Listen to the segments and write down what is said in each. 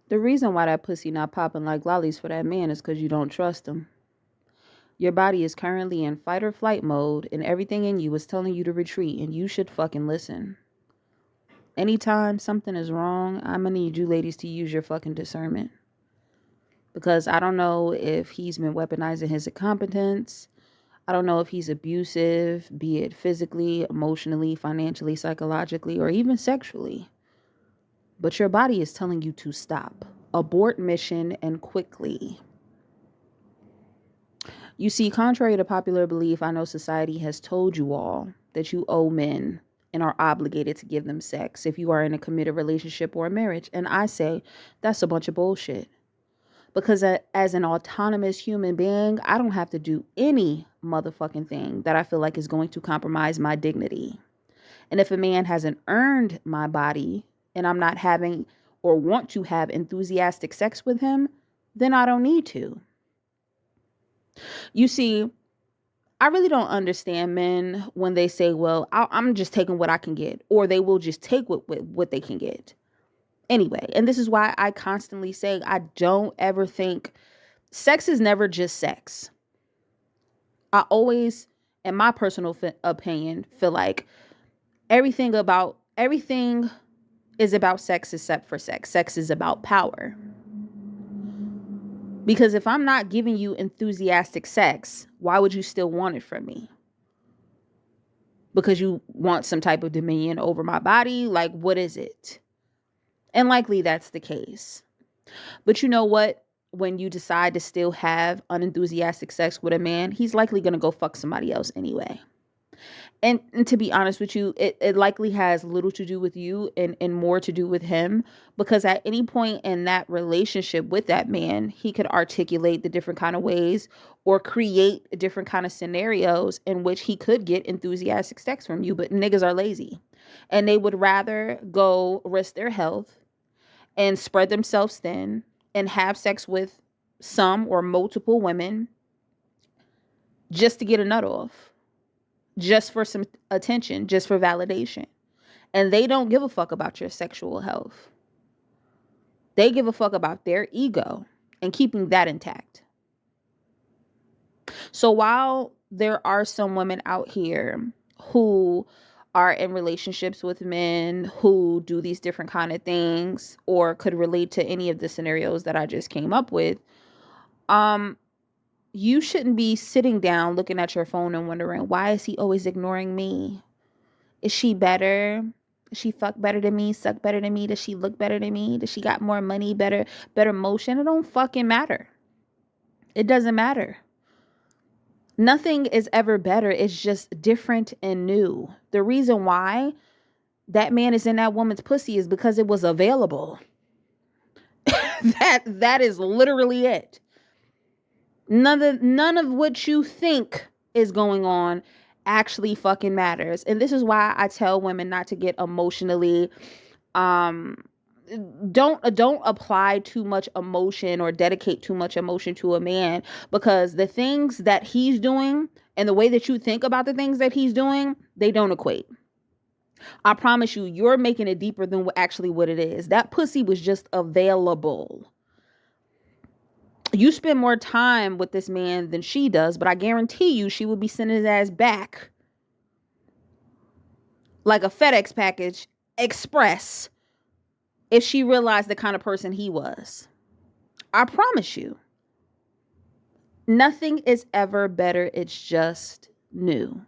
The reason why that pussy not popping like lollies for that man is because you don't trust him. Your body is currently in fight or flight mode, and everything in you is telling you to retreat, and you should fucking listen. Anytime something is wrong, I'm gonna need you ladies to use your fucking discernment. Because I don't know if he's been weaponizing his incompetence. I don't know if he's abusive, be it physically, emotionally, financially, psychologically, or even sexually. But your body is telling you to stop. Abort mission and quickly. You see, contrary to popular belief, I know society has told you all that you owe men and are obligated to give them sex if you are in a committed relationship or a marriage. And I say that's a bunch of bullshit. Because as an autonomous human being, I don't have to do any motherfucking thing that I feel like is going to compromise my dignity. And if a man hasn't earned my body and I'm not having or want to have enthusiastic sex with him, then I don't need to. You see, I really don't understand men when they say, well, I'm just taking what I can get, or they will just take what they can get. Anyway, and this is why I constantly say I don't ever think sex is never just sex. I always, in my personal opinion, feel like everything is about sex except for sex. Sex is about power. Because if I'm not giving you enthusiastic sex, why would you still want it from me? Because you want some type of dominion over my body? Like, what is it? And likely that's the case. But you know what? When you decide to still have unenthusiastic sex with a man, he's likely going to go fuck somebody else anyway. And to be honest with you, it likely has little to do with you and more to do with him, because at any point in that relationship with that man, he could articulate the different kind of ways or create different kind of scenarios in which he could get enthusiastic sex from you. But niggas are lazy and they would rather go risk their health and spread themselves thin and have sex with some or multiple women just to get a nut off, just for some attention, just for validation. And they don't give a fuck about your sexual health. They give a fuck about their ego and keeping that intact. So while there are some women out here who are in relationships with men who do these different kind of things or could relate to any of the scenarios that I just came up with, you shouldn't be sitting down looking at your phone and wondering, why is he always ignoring me? Is she better? Does she fuck better than me? Suck better than me? Does she look better than me? Does she got more money, better motion? It don't fucking matter. It doesn't matter. Nothing is ever better. It's just different and new. The reason why that man is in that woman's pussy is because it was available. That is literally it. None of what you think is going on actually fucking matters. And this is why I tell women not to get emotionally don't apply too much emotion or dedicate too much emotion to a man, because the things that he's doing and the way that you think about the things that he's doing, they don't equate. I promise you, you're making it deeper than what it is. That pussy was just available. You spend more time with this man than she does, but I guarantee you she would be sending his ass back like a FedEx package express if she realized the kind of person he was. I promise you. Nothing is ever better. It's just new.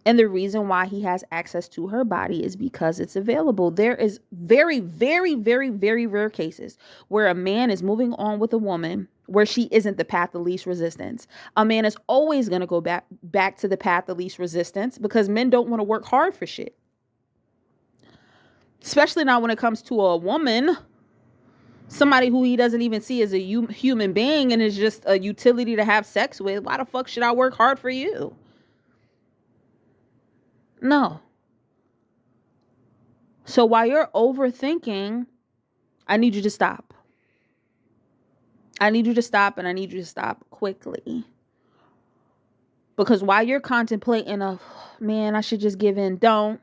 And the reason why he has access to her body is because it's available. There is very, very, very, very rare cases where a man is moving on with a woman where she isn't the path of least resistance. A man is always going to go back to the path of least resistance because men don't want to work hard for shit. Especially not when it comes to a woman, somebody who he doesn't even see as a human being and is just a utility to have sex with. Why the fuck should I work hard for you? No. So while you're overthinking, I need you to stop. I need you to stop, and I need you to stop quickly. Because while you're contemplating man, I should just give in, don't.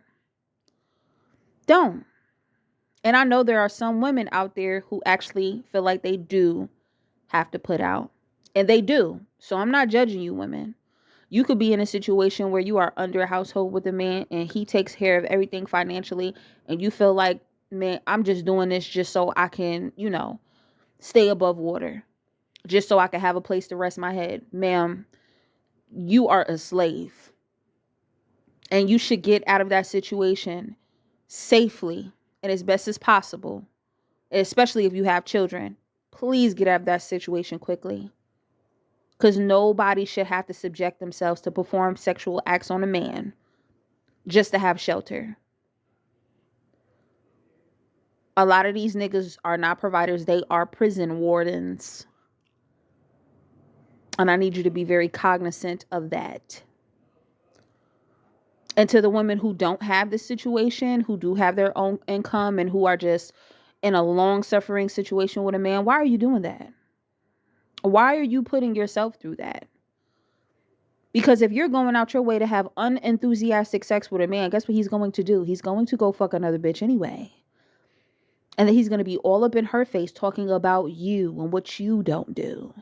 And I know there are some women out there who actually feel like they do have to put out. And they do. So I'm not judging you women. You could be in a situation where you are under a household with a man and he takes care of everything financially and you feel like, man, I'm just doing this just so I can, stay above water. Just so I can have a place to rest my head. Ma'am, you are a slave. And you should get out of that situation safely and as best as possible. Especially if you have children. Please get out of that situation quickly. Because nobody should have to subject themselves to perform sexual acts on a man just to have shelter. A lot of these niggas are not providers. They are prison wardens. And I need you to be very cognizant of that. And to the women who don't have this situation, who do have their own income and who are just in a long suffering situation with a man, why are you doing that? Why are you putting yourself through that? Because if you're going out your way to have unenthusiastic sex with a man, guess what he's going to do? He's going to go fuck another bitch anyway. And then he's going to be all up in her face talking about you and what you don't do.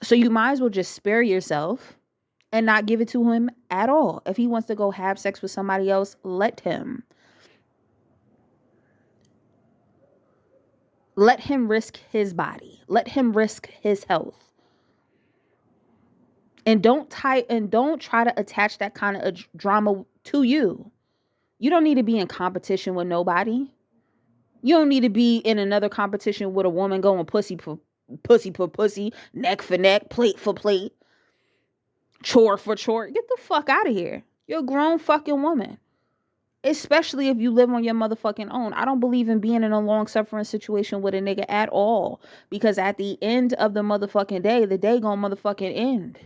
So you might as well just spare yourself and not give it to him at all. If he wants to go have sex with somebody else, let him. Let him risk his body. Let him risk his health. And don't try to attach that kind of drama to you. You don't need to be in competition with nobody. You don't need to be in another competition with a woman going pussy for pussy, neck for neck, plate for plate, chore for chore. Get the fuck out of here. You're a grown fucking woman. Especially if you live on your motherfucking own. I don't believe in being in a long suffering situation with a nigga at all. Because at the end of the motherfucking day, the day gonna motherfucking end.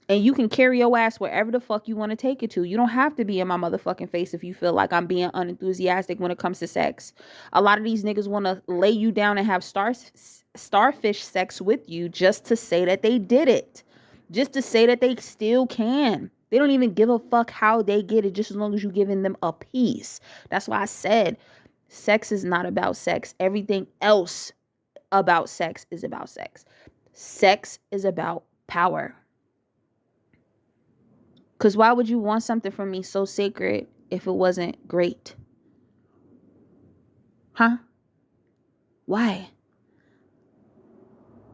And you can carry your ass wherever the fuck you want to take it to. You don't have to be in my motherfucking face if you feel like I'm being unenthusiastic when it comes to sex. A lot of these niggas want to lay you down and have starfish sex with you just to say that they did it. Just to say that they still can. They don't even give a fuck how they get it, just as long as you're giving them a piece. That's why I said sex is not about sex. Everything else about sex is about sex. Sex is about power. Because why would you want something from me so sacred if it wasn't great? Huh? Why?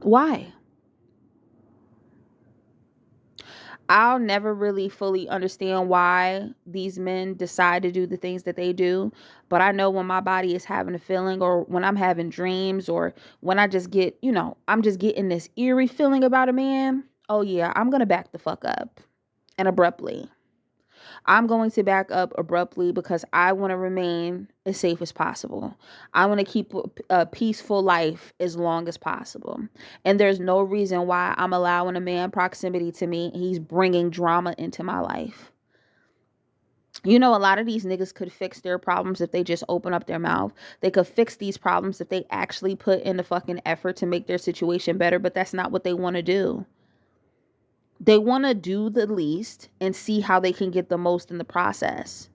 Why? I'll never really fully understand why these men decide to do the things that they do. But I know when my body is having a feeling, or when I'm having dreams, or when I just get, I'm just getting this eerie feeling about a man. Oh yeah, I'm going to back the fuck up. And abruptly. I'm going to back up abruptly because I want to remain as safe as possible. I want to keep a peaceful life as long as possible. And there's no reason why I'm allowing a man proximity to me. He's bringing drama into my life. A lot of these niggas could fix their problems if they just open up their mouth. They could fix these problems if they actually put in the fucking effort to make their situation better, but that's not what they want to do. They want to do the least and see how they can get the most in the process.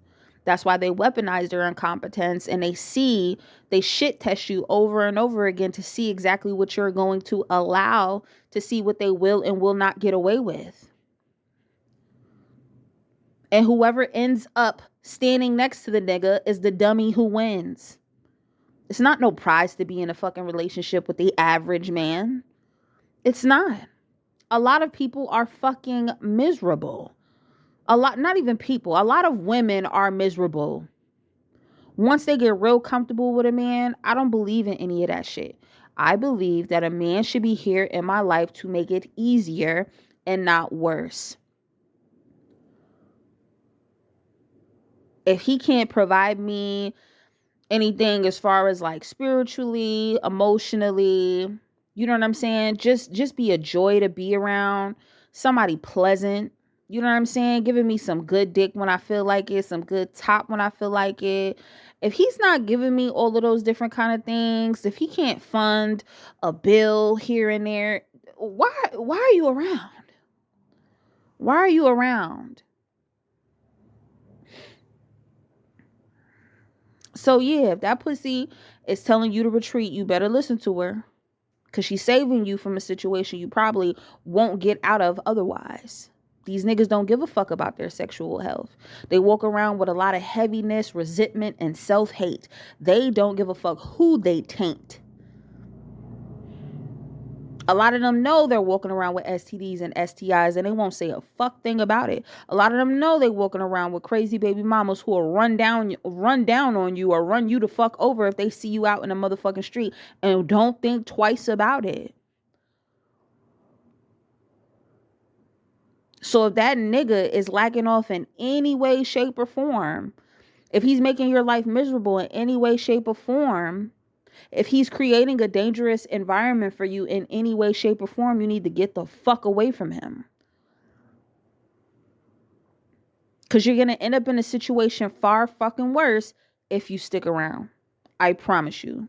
That's why they weaponize their incompetence and they shit test you over and over again to see exactly what you're going to allow, to see what they will and will not get away with. And whoever ends up standing next to the nigga is the dummy who wins. It's not no prize to be in a fucking relationship with the average man. It's not. A lot of people are fucking miserable. Not even people, a lot of women are miserable. Once they get real comfortable with a man, I don't believe in any of that shit. I believe that a man should be here in my life to make it easier and not worse. If he can't provide me anything as far as like spiritually, emotionally, you know what I'm saying? Just be a joy to be around, somebody pleasant. You know what I'm saying? Giving me some good dick when I feel like it, some good top when I feel like it. If he's not giving me all of those different kind of things, if he can't fund a bill here and there, why are you around? Why are you around? So yeah, if that pussy is telling you to retreat, you better listen to her. Because she's saving you from a situation you probably won't get out of otherwise. These niggas don't give a fuck about their sexual health. They walk around with a lot of heaviness, resentment, and self-hate. They don't give a fuck who they taint. A lot of them know they're walking around with STDs and STIs and they won't say a fuck thing about it. A lot of them know they're walking around with crazy baby mamas who will run down on you or run you the fuck over if they see you out in a motherfucking street and don't think twice about it. So if that nigga is lacking off in any way, shape, or form, if he's making your life miserable in any way, shape, or form, if he's creating a dangerous environment for you in any way, shape, or form, you need to get the fuck away from him. Because you're going to end up in a situation far fucking worse if you stick around. I promise you.